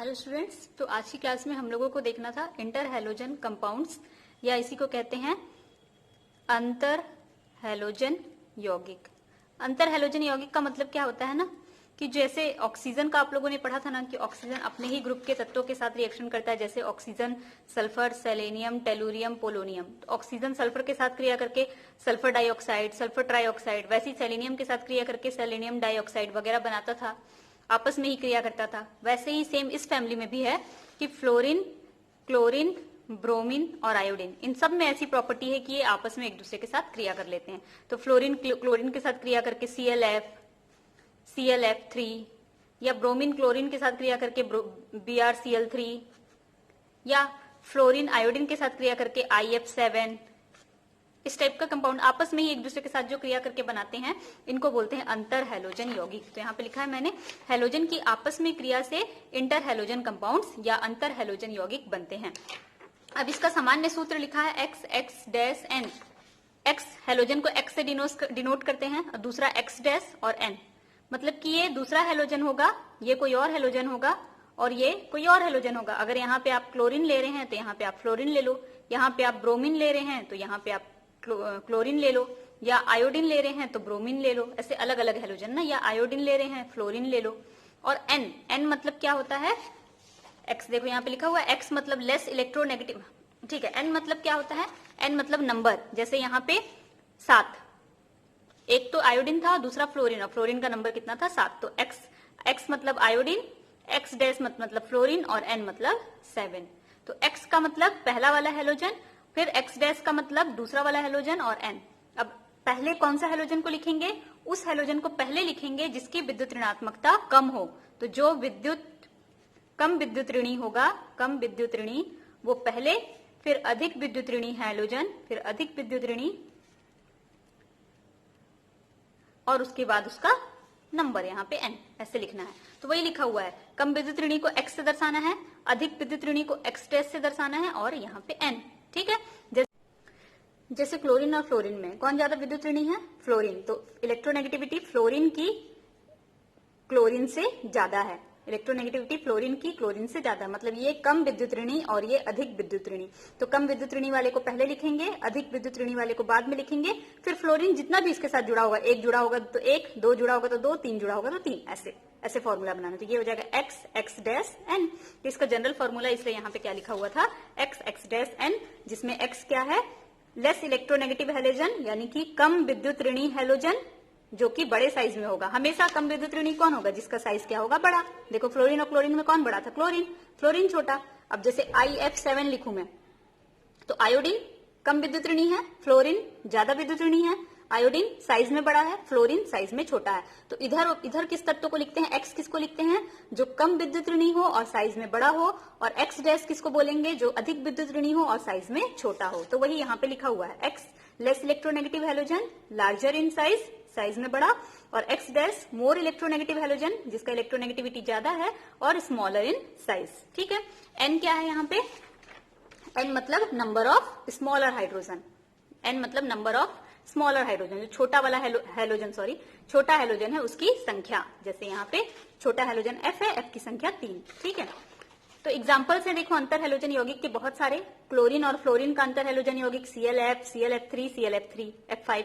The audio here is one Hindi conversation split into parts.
हेलो स्टूडेंट्स, तो आज की क्लास में हम लोगों को देखना था इंटर हैलोजन कंपाउंड्स या इसी को कहते हैं अंतर हैलोजन यौगिक। अंतर हैलोजन यौगिक का मतलब क्या होता है ना कि जैसे ऑक्सीजन का आप लोगों ने पढ़ा था ना कि ऑक्सीजन अपने ही ग्रुप के तत्वों के साथ रिएक्शन करता है, जैसे oxygen sulphur, selenium, tellurium, polonium. तो ऑक्सीजन सल्फर के साथ क्रिया करके सल्फर डाइऑक्साइड, सल्फर ट्राइऑक्साइड, वैसे सेलेनियम के साथ क्रिया करके सेलेनियम डाइऑक्साइड वगैरह बनाता था, आपस में ही क्रिया करता था। वैसे ही सेम इस फैमिली में भी है कि फ्लोरीन, क्लोरीन, ब्रोमीन और आयोडीन, इन सब में ऐसी प्रॉपर्टी है कि ये आपस में एक दूसरे के साथ क्रिया कर लेते हैं। तो फ्लोरीन क्लोरीन के साथ क्रिया करके ClF3, या ब्रोमीन क्लोरीन के साथ क्रिया करके BrCl3, या फ्लोरीन आयोडीन के साथ क्रिया करके IF7। इस टाइप का कंपाउंड आपस में ही एक दूसरे के साथ जो क्रिया करके बनाते हैं, इनको बोलते हैं अंतर हैलोजन यौगिक। तो यहाँ पे लिखा है मैंने, हैलोजन की आपस में क्रिया से इंटर हैलोजन कंपाउंड्स या अंतर हैलोजन यौगिक बनते हैं। अब इसका सामान्य सूत्र लिखा है X N। X हैलोजन को X से डिनोट करते हैं और दूसरा X' और N, मतलब कि ये दूसरा हैलोजन होगा, ये कोई और हैलोजन होगा और ये कोई और हैलोजन होगा। अगर यहाँ पे आप क्लोरीन ले रहे हैं तो यहाँ पे आप फ्लोरीन ले लो, यहाँ पे आप ब्रोमीन ले रहे हैं तो यहाँ पे आप क्लोरीन ले लो, या आयोडीन ले रहे हैं तो ब्रोमीन ले लो। ऐसे अलग अलग हैलोजन ना, या आयोडीन ले रहे हैं फ्लोरीन ले लो। और N मतलब क्या होता है, X देखो यहाँ पे लिखा हुआ है, X मतलब लेस इलेक्ट्रोनेगेटिव, ठीक है। N मतलब क्या होता है, N मतलब नंबर, जैसे यहाँ पे 7, एक तो आयोडीन था दूसरा फ्लोरीन, और फ्लोरीन का नंबर कितना था 7। तो X मतलब आयोडीन, X' मतलब फ्लोरीन और N मतलब 7। तो X का मतलब पहला वाला हैलोजन, फिर X' का मतलब दूसरा वाला हैलोजन और N। अब पहले कौन सा हैलोजन को लिखेंगे, उस हैलोजन को पहले लिखेंगे जिसकी विद्युत ऋणात्मकता कम हो। तो जो कम विद्युत ऋणी होगा, कम विद्युत ऋणी, वो पहले, फिर अधिक विद्युत ऋणी हैलोजन, फिर अधिक विद्युत ऋणी, और उसके बाद उसका नंबर यहाँ पे N, ऐसे लिखना है। तो वही लिखा हुआ है, कम विद्युत ऋणी को X से दर्शाना है, अधिक विद्युत ऋणी को X' से दर्शाना है, और यहाँ पे N, ठीक है। जैसे क्लोरीन और फ्लोरीन में कौन ज्यादा विद्युत ऋणी है, फ्लोरीन। तो इलेक्ट्रोनेगेटिविटी फ्लोरीन की क्लोरीन से ज्यादा है, इलेक्ट्रोनेगेटिविटी फ्लोरीन की क्लोरीन से ज्यादा, मतलब ये कम विद्युत ऋणी और ये अधिक विद्युत ऋणी। तो कम विद्युत ऋणी वाले को पहले लिखेंगे, अधिक विद्युत ऋणी वाले को बाद में लिखेंगे। फिर फ्लोरीन जितना भी इसके साथ जुड़ा होगा, एक जुड़ा होगा तो एक, दो जुड़ा होगा तो दो, तीन जुड़ा होगा तो तीन, ऐसे फॉर्मूला बनाना। तो ये हो जाएगा X N। इसका जनरल फॉर्मूला, इसलिए यहाँ पे क्या लिखा हुआ था, X N, जिसमें X क्या है, लेस इलेक्ट्रोनेगेटिव हैलोजन, यानी कि कम विद्युत ऋणी हैलोजन, जो कि बड़े साइज में होगा। हमेशा कम विद्युत ऋणी कौन होगा, जिसका साइज क्या होगा, बड़ा। देखो फ्लोरीन और क्लोरीन में कौन बड़ा था, फ्लोरीन छोटा। अब जैसे IF7 लिखूं मैं, तो आयोडीन कम विद्युत ऋणी है, फ्लोरीन ज्यादा विद्युत ऋणी है, आयोडीन साइज में बड़ा है, फ्लोरीन साइज में छोटा है। तो इधर किस तत्व को लिखते हैं, X किसको लिखते हैं, जो कम विद्युत ऋणी हो और साइज में बड़ा हो, और X' किसको बोलेंगे, जो अधिक विद्युत ऋणी हो और साइज में छोटा हो। तो वही यहाँ पे लिखा हुआ है, X less electronegative halogen, larger in size में बड़ा, और X' मोर इलेक्ट्रोनेगेटिव हैलोजन, जिसका इलेक्ट्रोनेगेटिविटी ज्यादा है, और स्मॉलर इन साइज, ठीक है। N क्या है यहाँ पे, N मतलब number of smaller hydrogen, N मतलब नंबर ऑफ स्मॉलर हाइड्रोजन, जो छोटा वाला छोटा हैलोजन है उसकी संख्या। जैसे यहाँ पे छोटा हैलोजन F है, F की संख्या 3, ठीक है। तो एग्जाम्पल्स है, देखो अंतर हैलोजन यौगिक के बहुत सारे। क्लोरीन और फ्लोरीन का अंतर हैलोजन यौगिक ClF3, F5।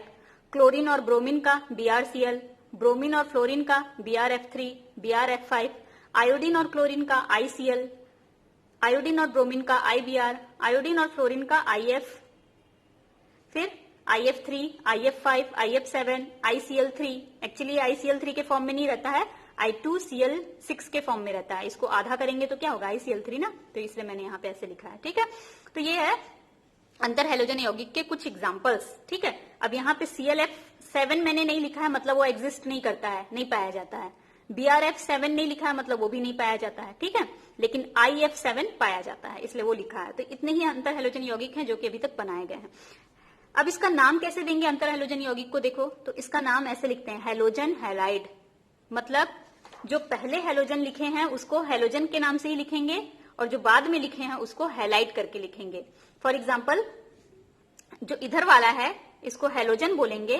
क्लोरीन और ब्रोमीन का BrCl, ब्रोमीन और फ्लोरीन का BrF3, BrF5। आयोडीन और क्लोरीन का ICl, आयोडीन और ब्रोमीन का IBr, आयोडीन और फ्लोरीन का IF, फिर IF3, IF5, IF7, ICl3। Actually ICl3 के फॉर्म में नहीं रहता है, I2Cl6 के फॉर्म में रहता है। इसको आधा करेंगे तो क्या होगा, ICl3 ना, तो इसलिए मैंने यहाँ पे ऐसे लिखा है, ठीक है। तो ये है अंतर हैलोजन यौगिक के कुछ एग्जाम्पल्स, ठीक है। अब यहाँ पे ClF7 मैंने नहीं लिखा है, मतलब वो एग्जिस्ट नहीं करता है, नहीं पाया जाता है। BrF7 नहीं लिखा है, मतलब वो भी नहीं पाया जाता है, ठीक है। लेकिन IF7 पाया जाता है, इसलिए वो लिखा है। तो इतने ही अंतर हैलोजन यौगिक हैं जो कि अभी तक बनाए गए हैं। अब इसका नाम कैसे देंगे अंतर हैलोजन यौगिक को, देखो तो इसका नाम ऐसे लिखते हैं, हैलोजन हैलाइड। मतलब जो पहले हैलोजन लिखे हैं उसको हैलोजन के नाम से ही लिखेंगे, और जो बाद में लिखे हैं उसको हैलाइड करके लिखेंगे। फॉर एग्जाम्पल, जो इधर वाला है इसको हैलोजन बोलेंगे,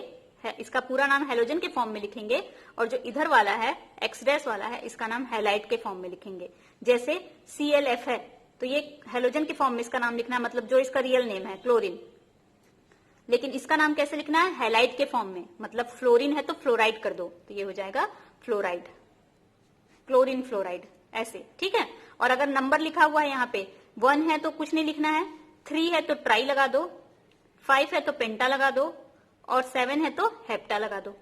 है, इसका पूरा नाम हैलोजन के फॉर्म में लिखेंगे, और जो इधर वाला है एक्स डैश वाला है इसका नाम हैलाइड के फॉर्म में लिखेंगे। जैसे ClF है तो ये हैलोजन के फॉर्म में इसका नाम लिखना है, मतलब जो इसका रियल नेम है क्लोरीन, लेकिन इसका नाम कैसे लिखना है, हैलाइड के फॉर्म में, मतलब फ्लोरीन है तो फ्लोराइड कर दो, तो ये हो जाएगा फ्लोराइड, क्लोरीन फ्लोराइड, ऐसे, ठीक है। और अगर नंबर लिखा हुआ है यहाँ पे 1 है तो कुछ नहीं लिखना है, 3 है तो ट्राई लगा दो, 5 है तो पेंटा लगा दो, और 7 है तो हेप्टा लगा दो।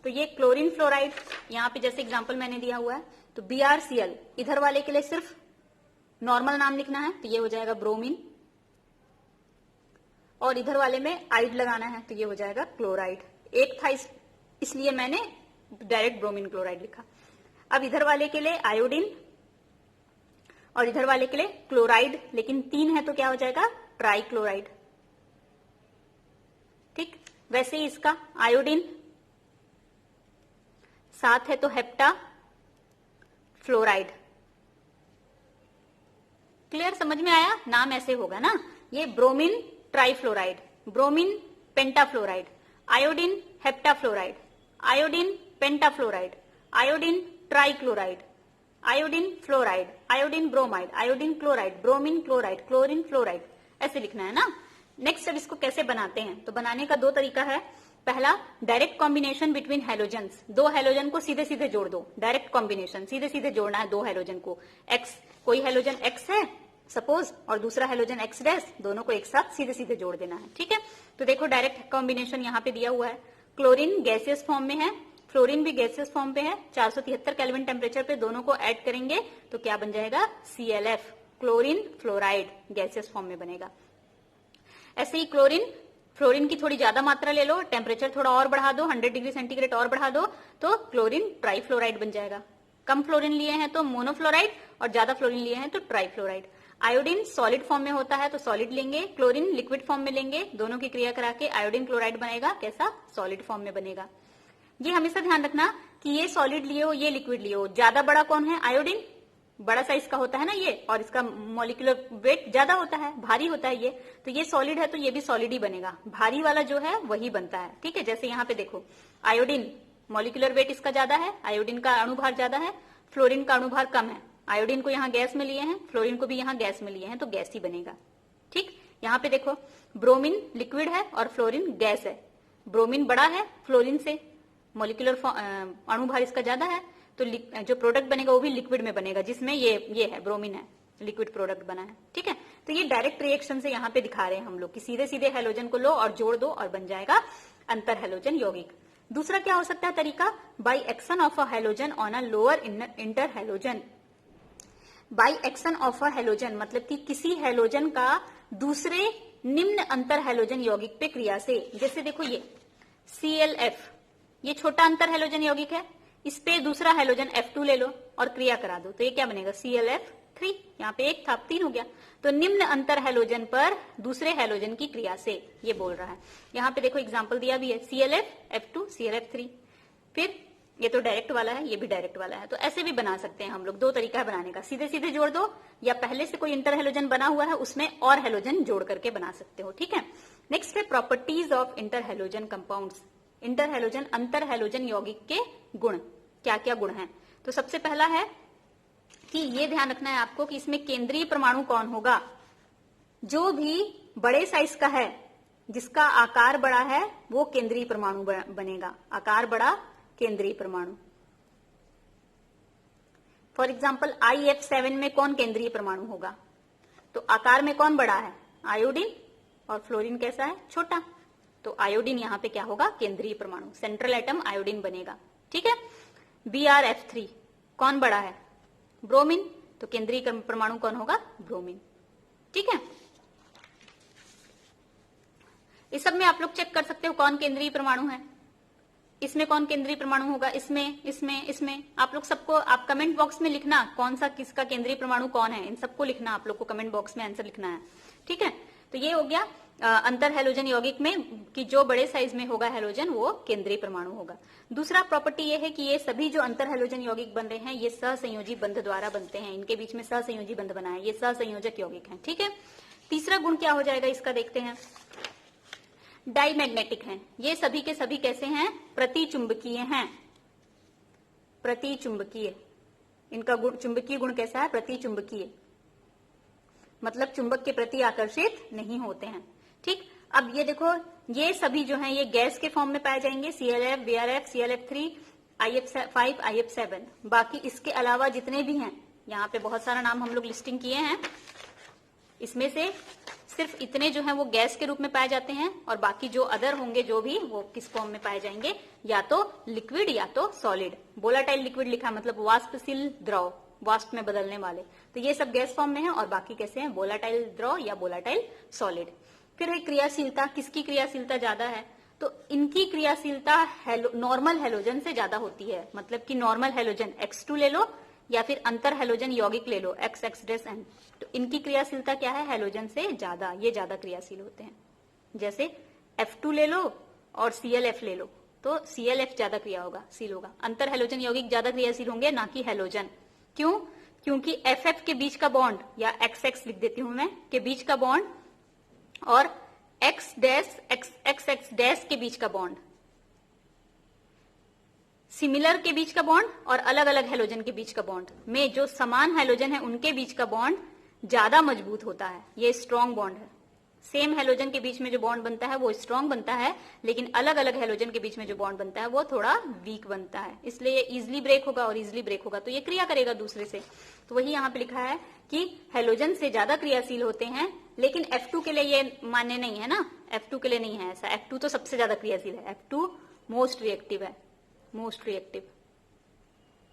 तो ये क्लोरीन फ्लोराइड, यहाँ पे जैसे एग्जांपल मैंने दिया हुआ है, तो BrCl, इधर वाले के लिए सिर्फ नॉर्मल नाम लिखना है, तो ये हो जाएगा ब्रोमीन, और इधर वाले में आइड लगाना है, तो ये हो जाएगा क्लोराइड। एक था इसलिए मैंने डायरेक्ट ब्रोमीन क्लोराइड लिखा। अब इधर वाले के लिए आयोडीन, और इधर वाले के लिए क्लोराइड, लेकिन 3 है तो क्या हो जाएगा, ट्राई क्लोराइड, ठीक। वैसे ही इसका आयोडीन, 7 है तो हेप्टा फ्लोराइड। क्लियर, समझ में आया, नाम ऐसे होगा ना, ये bromine trifluoride, bromine pentafluoride, iodine heptafluoride, iodine pentafluoride, iodine trichloride, iodine fluoride, iodine bromide, iodine chloride, bromine chloride, chlorine fluoride, ऐसे लिखना है ना। नेक्स्ट अब इसको कैसे बनाते हैं, तो बनाने का 2 तरीका है। पहला, direct combination between halogens, 2 halogen को सीधे सीधे जोड़ दो, डायरेक्ट कॉम्बिनेशन, सीधे सीधे जोड़ना है 2 हैलोजन को। एक्स, कोई हैलोजन एक्स है सपोज, और दूसरा हैलोजन एक्स डैश, दोनों को एक साथ सीधे सीधे जोड़ देना है, ठीक है। तो देखो डायरेक्ट कॉम्बिनेशन यहाँ पे दिया हुआ है, क्लोरीन गैसियस फॉर्म में है, फ्लोरीन भी गैसियस फॉर्म पे है, 473 केल्विन टेम्परेचर पे दोनों को ऐड करेंगे तो क्या बन जाएगा, ClF, chlorine fluoride, gaseous form में बनेगा। ऐसे ही क्लोरीन, फ्लोरीन की थोड़ी ज्यादा मात्रा ले लो, टेम्परेचर थोड़ा और बढ़ा दो, 100 डिग्री सेंटीग्रेड और बढ़ा दो, तो क्लोरीन ट्राईफ्लोराइड बन जाएगा। कम फ्लोरीन लिए हैं तो मोनोफ्लोराइड, और ज्यादा फ्लोरीन लिए हैं तो ट्राईफ्लोराइड। आयोडीन सॉलिड फॉर्म में होता है तो सॉलिड लेंगे, क्लोरीन लिक्विड फॉर्म में लेंगे, दोनों की क्रिया करा के आयोडीन क्लोराइड बनेगा, कैसा, सॉलिड फॉर्म में बनेगा। ये हमेशा ध्यान रखना कि ये सॉलिड लिए हो, ये लिक्विड लिए हो, ज्यादा बड़ा कौन है, आयोडीन, बड़ा साइज का होता है ना ये, और इसका मॉलिक्यूलर वेट ज्यादा होता है, भारी होता है ये, तो ये सॉलिड है तो ये भी सॉलिड ही बनेगा, भारी वाला जो है वही बनता है, ठीक है। जैसे यहाँ पे देखो आयोडीन, मॉलिक्यूलर वेट इसका ज्यादा है, आयोडीन का अणुभार ज्यादा है, फ्लोरीन का अणुभार कम है। आयोडीन को यहाँ गैस में लिए हैं, फ्लोरीन को भी यहाँ गैस में लिए हैं, तो गैस ही बनेगा, ठीक। यहाँ पे देखो ब्रोमीन लिक्विड है और फ्लोरीन गैस है, ब्रोमीन बड़ा है फ्लोरीन से, मॉलिक्यूलर अणुभार इसका ज्यादा है, तो जो प्रोडक्ट बनेगा वो भी लिक्विड में बनेगा, जिसमें ये है ब्रोमीन है, लिक्विड प्रोडक्ट बना है, ठीक है। तो ये डायरेक्ट रिएक्शन से यहाँ पे दिखा रहे हैं हम लोग कि सीधे सीधे हैलोजन को लो और जोड़ दो और बन जाएगा अंतर हैलोजन यौगिक। दूसरा क्या हो सकता है तरीका, by action of a halogen on a lower inter halogen. By action of a halogen मतलब कि किसी हैलोजन का दूसरे निम्न अंतर हैलोजन यौगिक पे क्रिया से, जैसे देखो ये ClF, ये छोटा अंतर हैलोजन यौगिक है, इस पे दूसरा हैलोजन F2 ले लो और क्रिया करा दो, तो ये क्या बनेगा, ClF3, यहाँ पे 1 था 3 हो गया। तो निम्न अंतर हैलोजन पर दूसरे हैलोजन की क्रिया से, ये बोल रहा है। यहाँ पे देखो एग्जाम्पल दिया भी है, ClF, F2, ClF3, फिर ये तो डायरेक्ट वाला है, ये भी डायरेक्ट वाला है, तो ऐसे भी बना सकते हैं हम लोग। 2 तरीका है बनाने का, सीधे सीधे जोड़ दो, या पहले से कोई इंटर हैलोजन बना हुआ है उसमें और हैलोजन जोड़ करके बना सकते हो, ठीक है। नेक्स्ट है properties of inter halogen compounds. Inter halogen अंतर हैलोजन यौगिक के गुण, क्या क्या गुण हैं। तो सबसे पहला है कि ये ध्यान रखना है आपको कि इसमें केंद्रीय परमाणु कौन होगा, जो भी बड़े साइज का है, जिसका आकार बड़ा है वो केंद्रीय परमाणु बनेगा, आकार बड़ा केंद्रीय परमाणु। फॉर एग्जाम्पल IF7 में कौन केंद्रीय परमाणु होगा, तो आकार में कौन बड़ा है, आयोडीन, और फ्लोरीन कैसा है, छोटा, तो आयोडीन यहाँ पे क्या होगा, केंद्रीय परमाणु, सेंट्रल एटम आयोडीन बनेगा, ठीक है। BrF3 कौन बड़ा है, ब्रोमीन, तो केंद्रीय परमाणु कौन होगा, ब्रोमीन, ठीक है। इस सब में आप लोग चेक कर सकते हो कौन केंद्रीय परमाणु है, इसमें कौन केंद्रीय परमाणु होगा, इसमें आप लोग सबको, आप कमेंट बॉक्स में लिखना कौन सा किसका केंद्रीय परमाणु कौन है, इन सबको लिखना, आप लोग को कमेंट बॉक्स में आंसर लिखना है, ठीक है। तो ये हो गया अंतर हैलोजन यौगिक में कि जो बड़े साइज में होगा हैलोजन वो केंद्रीय परमाणु होगा। दूसरा प्रॉपर्टी ये है कि ये सभी जो अंतर हैलोजन यौगिक बन रहे हैं ये सहसंयोजी बंध द्वारा बनते हैं, इनके बीच में सहसंयोजी बंध बना है, ये सहसंयोजक यौगिक हैं, ठीक है। तीसरा गुण क्या हो जाएगा इसका देखते हैं। डाईमैग्नेटिक हैं। ये सभी के सभी कैसे हैं? प्रतिचुंबकीय हैं। प्रतिचुंबकीय, इनका गुण, चुंबकीय गुण कैसा है? प्रतिचुंबकीय, मतलब चुंबक के प्रति आकर्षित नहीं होते हैं। ठीक, अब ये देखो, ये सभी जो हैं ये गैस के फॉर्म में पाए जाएंगे, ClF, BrF, ClF3, IF5, IF7। बाकी इसके अलावा जितने भी हैं, यहाँ पे बहुत सारा नाम हम लोग लिस्टिंग किए हैं, इसमें से सिर्फ इतने जो हैं वो गैस के रूप में पाए जाते हैं, और बाकी जो अदर होंगे जो भी, वो किस फॉर्म में पाए जाएंगे? या तो लिक्विड या तो सॉलिड। वोलाटाइल लिक्विड लिखा मतलब वाष्पशील द्रव, वाष्प में बदलने वाले, तो ये सब गैस फॉर्म में है, और बाकी कैसे हैं? वोलाटाइल द्रव या वोलाटाइल सॉलिड। फिर है क्रियाशीलता, किसकी क्रियाशीलता ज्यादा है? तो इनकी क्रियाशीलता नॉर्मल हेलोजन से ज्यादा होती है, मतलब कि नॉर्मल हेलोजन X2 ले लो या फिर अंतर हेलोजन यौगिक ले लो XX'N, तो इनकी क्रियाशीलता क्या है? हेलोजन से ज्यादा, ये ज्यादा क्रियाशील होते हैं। जैसे F2 ले लो और ClF ले लो, तो ClF ज्यादा क्रियाशील होगा, अंतर हेलोजन यौगिक ज्यादा क्रियाशील होंगे, ना कि हेलोजन। क्यों? क्योंकि FF के बीच का बॉन्ड, या XX लिख देती हूं मैं, के बीच का बॉन्ड और XX' के बीच का बॉन्ड, सिमिलर के बीच का बॉन्ड और अलग अलग हेलोजन के बीच का बॉन्ड में जो समान हेलोजन है उनके बीच का बॉन्ड ज्यादा मजबूत होता है, ये स्ट्रॉन्ग बॉन्ड है। सेम हेलोजन के बीच में जो बॉन्ड बनता है वो स्ट्रॉन्ग बनता है, लेकिन अलग अलग हेलोजन के बीच में जो बॉन्ड बनता है वो थोड़ा वीक बनता है, इसलिए ये इजिली ब्रेक होगा, और इजिली ब्रेक होगा तो ये क्रिया करेगा दूसरे से। तो वही यहाँ पे लिखा है कि हेलोजन से ज्यादा क्रियाशील होते हैं, लेकिन F2 के लिए ये मान्य नहीं है ना, F2 के लिए नहीं है ऐसा। F2 तो सबसे ज्यादा क्रियाशील है, F2 मोस्ट रिएक्टिव है, मोस्ट रिएक्टिव,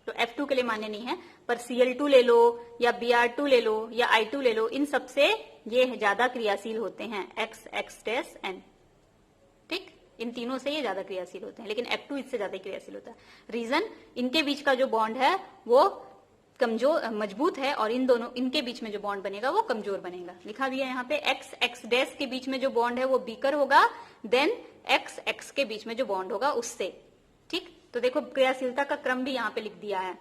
तो F2 के लिए मान्य नहीं है। पर Cl2 ले लो या Br2 ले लो या I2 ले लो, इन सबसे ये ज्यादा क्रियाशील होते हैं, XX'N। ठीक, इन तीनों से ये ज्यादा क्रियाशील होते हैं, लेकिन F2 इससे ज्यादा क्रियाशील होता है। रीजन, इनके बीच का जो बॉन्ड है वो कमजोर, मजबूत है, और इन दोनों, इनके बीच में जो बॉन्ड बनेगा वो कमजोर बनेगा। लिखा दिया यहाँ पे XX' के बीच में जो बॉन्ड है वो वीकर होगा देन XX के बीच में जो बॉन्ड होगा उससे। ठीक, तो देखो क्रियाशीलता का क्रम भी यहाँ पे लिख दिया है।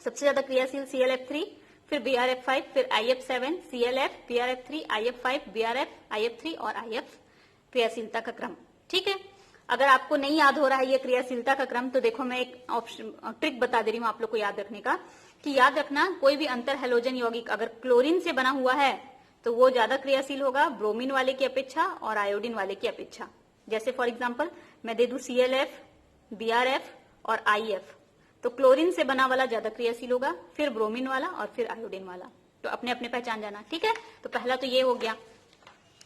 सबसे ज्यादा क्रियाशील ClF3, फिर BrF5, फिर IF7, ClF, BrF3, IF5, BrF, IF3 और IF क्रियाशीलता का क्रम। ठीक है, अगर आपको नहीं याद हो रहा है ये क्रियाशीलता का क्रम, तो देखो मैं एक ऑप्शन ट्रिक बता दे रही हूँ आप लोग को याद रखने का, कि याद रखना कोई भी अंतर हेलोजन यौगिक अगर क्लोरीन से बना हुआ है तो वो ज्यादा क्रियाशील होगा ब्रोमीन वाले की अपेक्षा और आयोडीन वाले की अपेक्षा। जैसे फॉर एग्जाम्पल मैं दे दूं ClF, BrF और IF, तो क्लोरीन से बना वाला ज्यादा क्रियाशील होगा, फिर ब्रोमीन वाला और फिर आयोडीन वाला, तो अपने अपने पहचान जाना। ठीक है, तो पहला तो ये हो गया।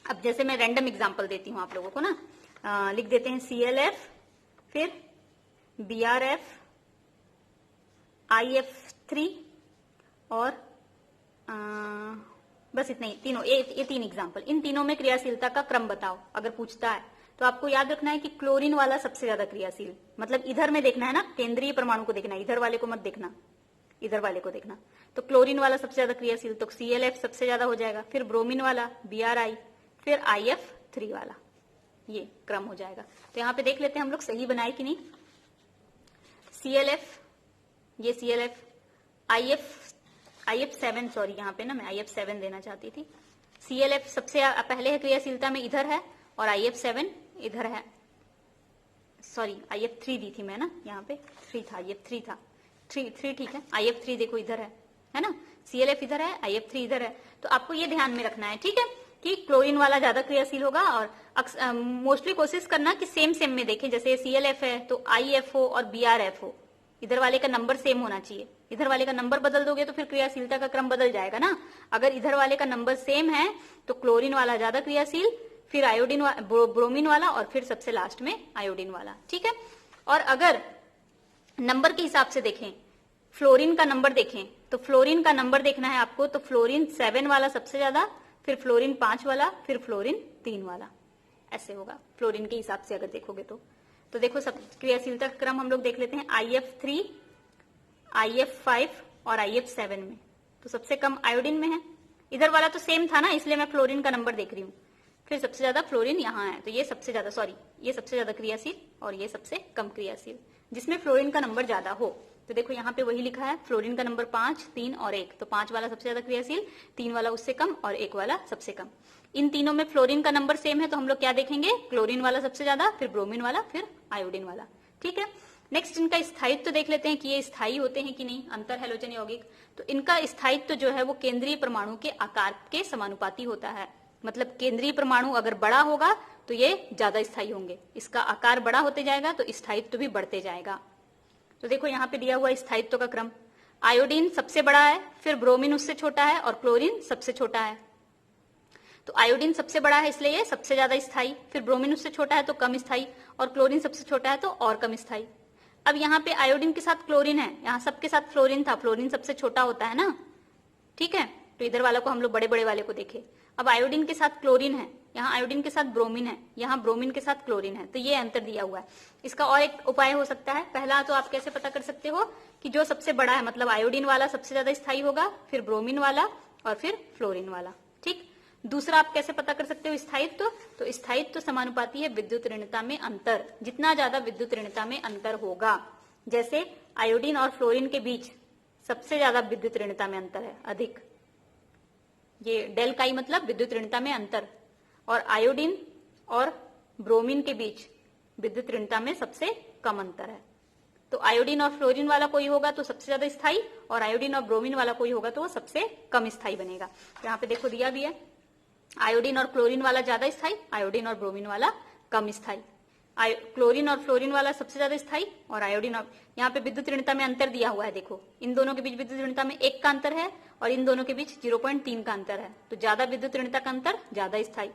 अब जैसे मैं रैंडम एग्जांपल देती हूँ आप लोगों को ना, लिख देते हैं ClF, फिर BrF, IF3 और बस इतना ही, तीनों, ये 3 एग्जांपल। इन तीनों में क्रियाशीलता का क्रम बताओ अगर पूछता है, तो आपको याद रखना है कि क्लोरीन वाला सबसे ज्यादा क्रियाशील, मतलब इधर में देखना है ना, केंद्रीय परमाणु को देखना है, इधर वाले को मत देखना, इधर वाले को देखना। तो क्लोरीन वाला सबसे ज्यादा क्रियाशील, तो ClF सबसे ज्यादा हो जाएगा, फिर ब्रोमीन वाला Bri, फिर IF3 वाला, ये क्रम हो जाएगा। तो यहाँ पे देख लेते हैं हम लोग सही बनाए कि नहीं। ClF, ये ClF, IF7, सॉरी यहाँ पे ना मैं IF7 देना चाहती थी। ClF सबसे पहले है क्रियाशीलता में, इधर है, और IF7 इधर है, सॉरी IF3 दी थी मैं ना, यहाँ पे 3 था, IF3 था, 3 ठीक है, IF3 देखो इधर है ना, ClF इधर है, IF3 इधर है। तो आपको ये ध्यान में रखना है, ठीक है, कि क्लोरीन वाला ज्यादा क्रियाशील होगा, और मोस्टली कोशिश करना कि सेम सेम में देखें। जैसे ClF है तो IF हो और BrF हो, इधर वाले का नंबर सेम होना चाहिए। इधर वाले का नंबर बदल दोगे तो फिर क्रियाशीलता का क्रम बदल जाएगा ना। अगर इधर वाले का नंबर सेम है तो क्लोरीन वाला ज्यादा क्रियाशील, फिर आयोडीन, ब्रोमीन वाला, और फिर सबसे लास्ट में आयोडीन वाला। ठीक है, और अगर नंबर के हिसाब से देखें, फ्लोरीन का नंबर देखें, तो फ्लोरीन का नंबर देखना है आपको, तो फ्लोरीन 7 वाला सबसे ज्यादा, फिर फ्लोरीन 5 वाला, फिर फ्लोरीन 3 वाला, ऐसे होगा फ्लोरीन के हिसाब से अगर देखोगे तो देखो सब क्रियाशीलता का क्रम हम लोग देख लेते हैं। IF3, IF5 और IF7 में तो सबसे कम आयोडीन में है। इधर वाला तो सेम था ना, इसलिए मैं फ्लोरीन का नंबर देख रही हूँ। फिर सबसे ज्यादा फ्लोरीन यहाँ है, तो ये सबसे ज्यादा, सॉरी ये सबसे ज्यादा क्रियाशील और ये सबसे कम क्रियाशील, जिसमें फ्लोरीन का नंबर ज्यादा हो। तो देखो यहाँ पे वही लिखा है, फ्लोरीन का नंबर 5, 3 और 1, तो 5 वाला सबसे ज्यादा क्रियाशील, 3 वाला उससे कम और 1 वाला सबसे कम। इन तीनों में फ्लोरीन का नंबर सेम है, तो हम लोग क्या देखेंगे, क्लोरीन वाला सबसे ज्यादा, फिर ब्रोमीन वाला, फिर आयोडीन वाला। ठीक है, नेक्स्ट इनका स्थायित्व तो देख लेते हैं कि ये स्थायी होते हैं कि नहीं, अंतर हैलोजन यौगिक। तो इनका स्थायित्व जो है वो केंद्रीय परमाणु के आकार के समानुपाती होता है। मतलब केंद्रीय परमाणु अगर बड़ा होगा तो ये ज्यादा स्थायी होंगे, इसका आकार बड़ा होते जाएगा तो स्थायित्व भी बढ़ते जाएगा। तो देखो यहाँ पे दिया हुआ स्थायित्व का क्रम, आयोडीन सबसे बड़ा है, फिर ब्रोमीन उससे छोटा है और क्लोरीन सबसे छोटा है। तो आयोडीन सबसे बड़ा है इसलिए ये सबसे ज्यादा स्थायी, फिर ब्रोमीन उससे छोटा है तो कम स्थायी, और क्लोरीन सबसे छोटा है तो और कम स्थायी। अब यहाँ पे आयोडीन के साथ क्लोरीन है, यहाँ सबके साथ फ्लोरीन था, फ्लोरीन सबसे छोटा होता है ना, ठीक है, तो इधर वाला को हम लोग बड़े बड़े वाले को देखे। अब आयोडीन के साथ क्लोरीन है, यहाँ आयोडीन के साथ ब्रोमीन है, यहाँ ब्रोमीन के साथ क्लोरीन है, तो ये अंतर दिया हुआ है। इसका और एक उपाय हो सकता है, पहला तो आप कैसे पता कर सकते हो कि जो सबसे बड़ा है मतलब आयोडीन वाला सबसे ज्यादा स्थायी होगा, फिर ब्रोमीन वाला और फिर फ्लोरीन वाला। ठीक, दूसरा आप कैसे पता कर सकते हो स्थायित्व, तो स्थायित्व समानुपाती है विद्युत ऋणता में अंतर, जितना ज्यादा विद्युत ऋणता में अंतर होगा, जैसे आयोडीन और फ्लोरीन के बीच सबसे ज्यादा विद्युत ऋणता में अंतर है, अधिक, ये डेल काई मतलब विद्युत ऋणता में अंतर, और आयोडीन और ब्रोमीन के बीच विद्युत ऋणता में सबसे कम अंतर है। तो आयोडीन और फ्लोरीन वाला कोई होगा तो सबसे ज्यादा स्थायी, और आयोडीन और ब्रोमीन वाला कोई होगा तो वो सबसे कम स्थायी बनेगा। यहाँ पे देखो दिया भी है, आयोडीन और क्लोरीन वाला ज्यादा स्थायी, आयोडीन और ब्रोमीन वाला कम स्थायी, क्लोरीन और फ्लोरीन वाला सबसे ज्यादा स्थायी, और आयोडीन और, यहाँ पे विद्युत ऋणता में अंतर दिया हुआ है, देखो इन दोनों के बीच विद्युत ऋणता में 1 का अंतर है और इन दोनों के बीच 0.3 का अंतर है, तो ज्यादा विद्युत ऋणता का अंतर ज्यादा स्थायी।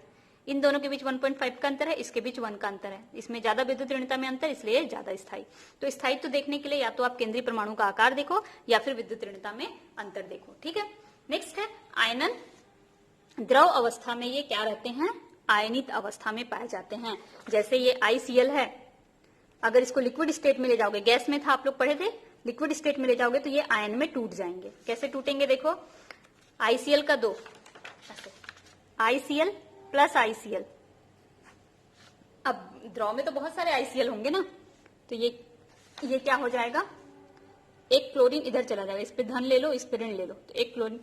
इन दोनों के बीच 1.5 का अंतर है, इसके बीच 1 का अंतर है, इसमें ज्यादा विद्युत ऋणता में अंतर इसलिए ज्यादा स्थायी। तो स्थायित्व तो देखने के लिए या तो आप केंद्रीय परमाणु का आकार देखो या फिर विद्युत ऋणता में अंतर देखो। ठीक है, नेक्स्ट है आयनन। द्रव अवस्था में ये क्या रहते हैं, आयनित अवस्था में पाए जाते हैं। जैसे ये ICl है, अगर इसको लिक्विड स्टेट में ले जाओगे, गैस में था आप लोग पढ़े थे, लिक्विड स्टेट में ले जाओगे तो ये आयन में टूट जाएंगे। कैसे टूटेंगे, देखो ICl का 2, ICl प्लस ICl, अब द्रव में तो बहुत सारे ICl होंगे ना, तो ये क्या हो जाएगा, एक क्लोरीन इधर चला जाएगा, इस पे धन ले लो, इस पे ऋण ले लो, तो एक क्लोरीन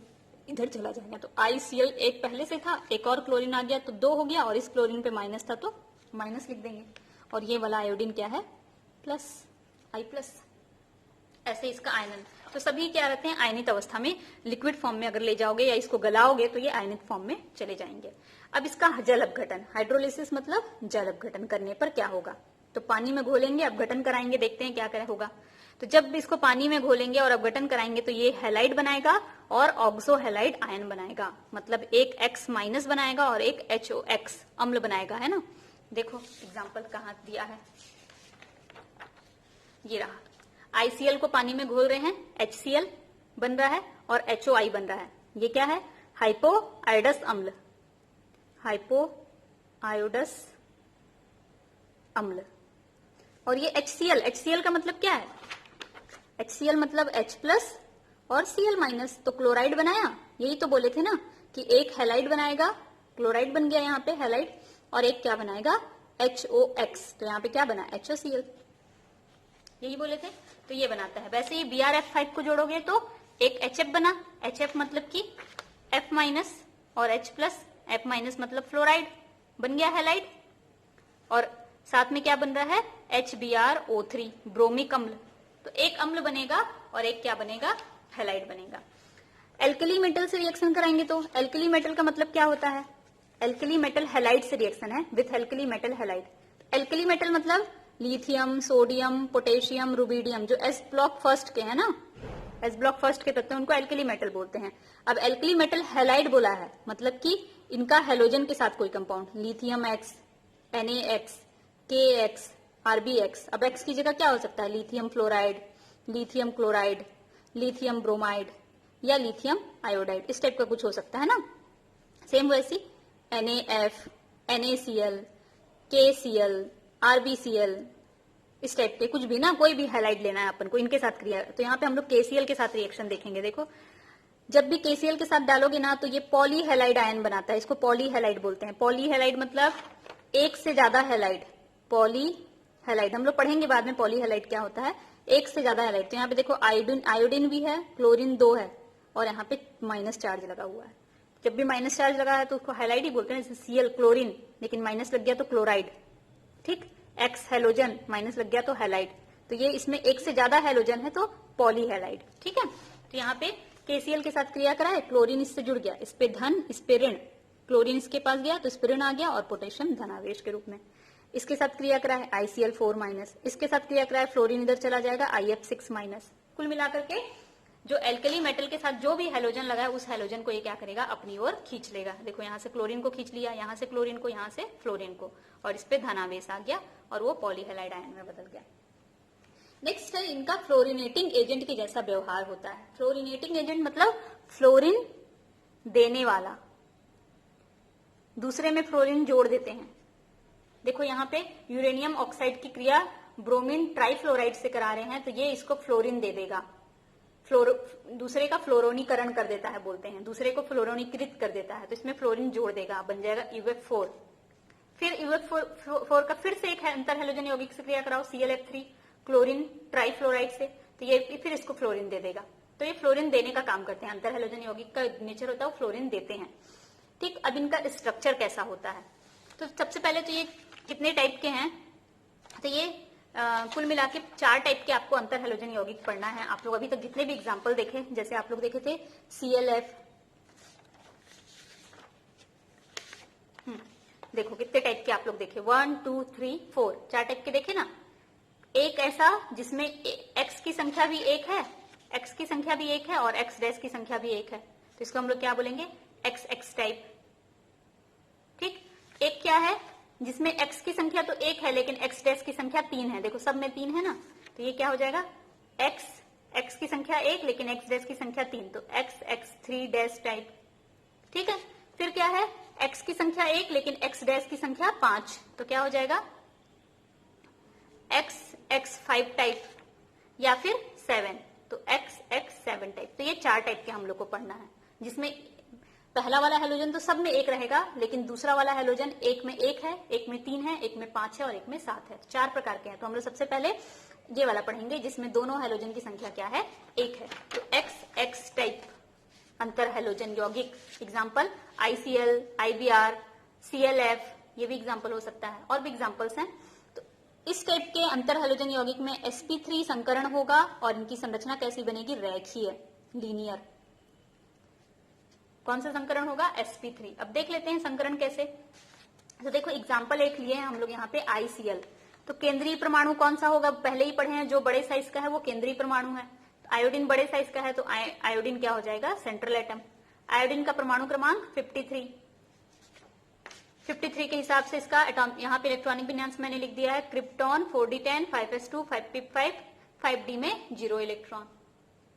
इधर चला जाएगा, तो ICl एक पहले से था, एक और क्लोरीन आ गया तो 2 हो गया, और इस क्लोरीन पे माइनस था तो माइनस लिख देंगे, और ये वाला आयोडीन क्या है, प्लस, I प्लस, ऐसे इसका आयनन। तो सभी क्या रहते हैं, आयनित अवस्था में। लिक्विड फॉर्म में अगर ले जाओगे या इसको गलाओगे तो ये आयनित फॉर्म में चले जाएंगे। अब इसका जल अपघटन, हाइड्रोलिसिस मतलब जल अपघटन करने पर क्या होगा, तो पानी में घोलेंगे, अपघटन कराएंगे, देखते हैं क्या क्या होगा। तो जब इसको पानी में घोलेंगे और अपघटन कराएंगे तो ये हैलाइड बनाएगा और ऑक्सो हैलाइड आयन बनाएगा, मतलब एक X माइनस बनाएगा और एक HOX अम्ल बनाएगा, है ना। देखो एग्जाम्पल कहाँ दिया है, ये रहा, ICl को पानी में घोल रहे हैं, HCl बन रहा है और HOI बन रहा है, ये क्या है, हाइपोआयोडस अम्ल, हाइपोआयोडस अम्ल। और ये HCl का मतलब क्या है, HCl मतलब H प्लस और Cl माइनस, तो क्लोराइड बनाया, यही तो बोले थे ना कि एक हैलाइड बनाएगा, क्लोराइड बन गया यहाँ पे हैलाइड, और एक क्या बनाएगा, HOX, तो यहाँ पे क्या बना, HOCl, यही बोले थे, तो ये बनाता है। वैसे ही BrF5 को जोड़ोगे तो एक HF बना, HF मतलब कि F माइनस और H प्लस, F माइनस मतलब फ्लोराइड, बन गया हैलाइड, और साथ में क्या बन रहा है, HBrO3 ब्रोमिक अम्ल, तो एक अम्ल बनेगा और एक क्या बनेगा, हैलाइड बनेगा। एल्कली मेटल से रिएक्शन कराएंगे तो एल्कली मेटल का मतलब क्या होता है, एल्कली मेटल हैलाइड से रिएक्शन है, with alkali metal halide. Alkali metal मतलब लिथियम, सोडियम, पोटेशियम, रुबिडियम, जो S ब्लॉक फर्स्ट के है ना, S ब्लॉक फर्स्ट के तत्व उनको एल्कली मेटल बोलते हैं। अब एल्कली मेटल हैलाइड बोला है, मतलब कि इनका हेलोजन के साथ कोई compound, lithium X, NaX, KX, RbX, अब X की जगह क्या हो सकता है, lithium fluoride, lithium chloride, lithium bromide या लिथियम आयोडाइड, इस टाइप का कुछ हो सकता है ना। सेम वैसी NaF, NaCl, KCl, RbCl, इस टाइप के कुछ भी ना, कोई भी हैलाइड लेना है अपन को, इनके साथ क्रिया। तो यहाँ पे हम लोग KCl के साथ रिएक्शन देखेंगे। देखो जब भी KCl के साथ डालोगे ना तो ये पॉली हैलाइड आयन बनाता है, इसको पॉली हैलाइड बोलते हैं। पॉली हैलाइड मतलब एक से ज्यादा हैलाइड, पॉली हैलाइड हम लोग पढ़ेंगे बाद में पॉली हैलाइड क्या होता है। एक से ज्यादा हैलाइड, तो यहाँ पे देखो आयोडीन भी है, क्लोरीन 2 है और यहाँ पे माइनस चार्ज लगा हुआ है। जब भी माइनस चार्ज लगा है तो उसको हैलाइड ही बोलते हैं, जैसे Cl क्लोरीन, लेकिन माइनस लग गया तो क्लोराइड। ठीक, X हैलोजन, माइनस लग गया तो हैलाइड। तो ये इसमें एक से ज्यादा हैलोजन है तो पॉलीहैलाइड। ठीक है, तो यहाँ पे KCl के साथ क्रिया करा है, क्लोरीन इससे जुड़ गया, इस पे धन इस पे ऋण, क्लोरीन इसके पास गया तो इस पे ऋण आ गया और पोटेशियम धनावेश के रूप में। इसके साथ क्रिया करा है ICl4 माइनस, इसके साथ क्रिया करा है फ्लोरीन इधर चला जाएगा IF6 माइनस। कुल मिलाकर के जो एल्कली मेटल के साथ जो भी हैलोजन लगा है उस हैलोजन को ये क्या करेगा, अपनी ओर खींच लेगा। देखो यहाँ से क्लोरीन को खींच लिया, यहाँ से क्लोरीन को, यहाँ से फ्लोरीन को, और इस पे धनावेश आ गया और वो पॉलीहैलाइड आयन में बदल गया। नेक्स्ट है इनका फ्लोरिनेटिंग एजेंट के जैसा व्यवहार होता है। फ्लोरिनेटिंग एजेंट मतलब फ्लोरीन देने वाला, दूसरे में फ्लोरीन जोड़ देते हैं। देखो यहाँ पे यूरेनियम ऑक्साइड की क्रिया ब्रोमीन ट्राइफ्लोराइड से करा रहे हैं तो ये इसको फ्लोरीन दे देगा, दूसरे का फ्लोरोनीकरण कर देता है बोलते हैं, दूसरे को फ्लोरोनीकृत कर देता है, तो इसमें फ्लोरीन जोड़ देगा, बन जाएगा UF4। फिर UF4 का फिर से एक अंतर हैलोजन यौगिक से क्रिया कराओ ClF3 क्लोरीन ट्राइफ्लोराइड से, तो ये फिर इसको फ्लोरीन दे देगा। तो ये फ्लोरीन देने का काम करते हैं, अंतर हैलोजन यौगिक का नेचर होता है वो फ्लोरीन देते हैं। ठीक, अब इनका स्ट्रक्चर कैसा होता है, तो सबसे पहले तो ये कितने टाइप के हैं, तो ये कुल मिला के 4 टाइप के आपको अंतर हैलोजन यौगिक पढ़ना है। आप लोग अभी तक जितने भी एग्जाम्पल देखे, जैसे आप लोग देखे थे ClF, देखो कितने टाइप के आप लोग देखे, 1 2 3 4, 4 टाइप के देखे ना। एक ऐसा जिसमें X की संख्या भी एक है, X की संख्या भी एक है और X डैश की संख्या भी एक है, तो इसको हम लोग क्या बोलेंगे, XX टाइप। ठीक, एक क्या है जिसमें X की संख्या तो एक है लेकिन X डैश की संख्या 3 है, देखो सब में 3 है ना, तो ये क्या हो जाएगा X की संख्या एक लेकिन X डैश की संख्या 3, तो XX3 डैश टाइप। ठीक है, फिर क्या है X की संख्या एक लेकिन X डैश की संख्या 5, तो क्या हो जाएगा XX5 टाइप या फिर 7, तो XX7 टाइप। तो ये 4 टाइप के हम लोग को पढ़ना है, जिसमें पहला वाला हैलोजन तो सब में एक रहेगा लेकिन दूसरा वाला हैलोजन एक में एक है, एक में 3 है, एक में 5 है और एक में 7 है। 4 प्रकार के हैं, तो हम लोग सबसे पहले ये वाला पढ़ेंगे जिसमें दोनों हैलोजन की संख्या क्या है, एक है, तो XX टाइप अंतर हैलोजन यौगिक। एग्जाम्पल ICl, IBr, ClF, ये भी एग्जाम्पल हो सकता है, और भी एग्जाम्पल्स हैं। तो इस टाइप के अंतर हैलोजन यौगिक में sp3 संकरण होगा और इनकी संरचना कैसी बनेगी, रेखीय, लीनियर। कौन सा संकरण होगा, sp3। अब देख लेते हैं संकरण कैसे। तो देखो एग्जाम्पल एक लिए हैं हम लोग यहाँ पे ICl, तो केंद्रीय परमाणु कौन सा होगा, पहले ही पढ़े हैं, जो बड़े साइज का है वो केंद्रीय परमाणु है। आयोडीन बड़े साइज का है तो आयोडीन क्या हो जाएगा, सेंट्रल एटम। आयोडीन का परमाणु क्रमांक 53 के हिसाब से इसका एटॉम, यहाँ पे इलेक्ट्रॉनिक विन्यास मैंने लिख दिया है, krypton 4d10 5s2 5p5 5d में 0 इलेक्ट्रॉन।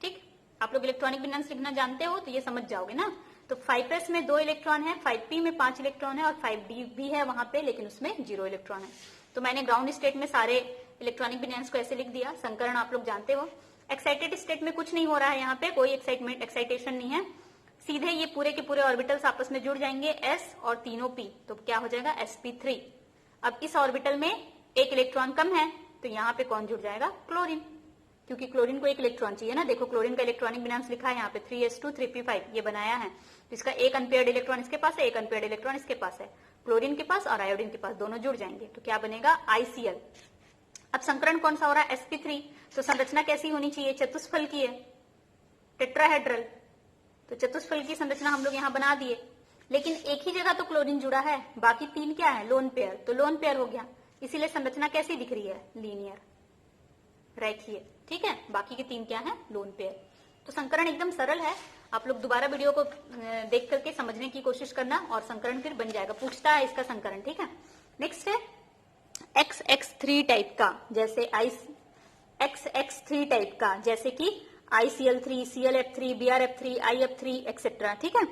ठीक, आप लोग इलेक्ट्रॉनिक विन्यास लिखना जानते हो तो ये समझ जाओगे ना। तो 5s में 2 इलेक्ट्रॉन है, 5p में 5 इलेक्ट्रॉन है और 5d भी है वहां पे लेकिन उसमें 0 इलेक्ट्रॉन है। तो मैंने ग्राउंड स्टेट में सारे इलेक्ट्रॉनिक विन्यास को ऐसे लिख दिया। संकरण आप लोग जानते हो। एक्साइटेड स्टेट में कुछ नहीं हो रहा है, यहाँ पे कोई एक्साइटेशन नहीं है, सीधे ये पूरे के पूरे ऑर्बिटल्स आपस में जुड़ जाएंगे, S और तीनों P, तो क्या हो जाएगा sp3। अब इस ऑर्बिटल में एक इलेक्ट्रॉन कम है तो यहाँ पे कौन जुड़ जाएगा, क्लोरीन, क्योंकि क्लोरीन को एक इलेक्ट्रॉन चाहिए ना। देखो क्लोरीन का इलेक्ट्रॉनिक विन्यास लिखा है यहाँ पे 3s2 3p5, ये बनाया है, तो इसका एक अनपेयर्ड इलेक्ट्रॉन इसके पास है, एक अनपेयर्ड इलेक्ट्रॉन इसके पास है, क्लोरीन के पास और आयोडीन के पास, दोनों जुड़ जाएंगे, तो क्या बनेगा ICl। अब संकरण कौन सा हो रहा है, sp3, तो संरचना कैसी होनी चाहिए, चतुष्फल की है, टेट्राहेड्रल, तो चतुष्फल की संरचना हम लोग यहाँ बना दिए। लेकिन एक ही जगह तो क्लोरीन जुड़ा है, बाकी 3 क्या है, लोन पेयर, तो लोन पेयर हो गया, इसीलिए संरचना कैसी दिख रही है, लीनियर, रेखीय। ठीक है, बाकी के 3 क्या है, लोन पेयर। तो संकरण एकदम सरल है, आप लोग दोबारा वीडियो को देख करके समझने की कोशिश करना और संकरण फिर बन जाएगा, पूछता है इसका संकरण। ठीक है, नेक्स्ट है XX3 टाइप का, जैसे XX3 टाइप का जैसे कि ICl3, ClF3, BrF3, IF3 etcetera. ठीक है,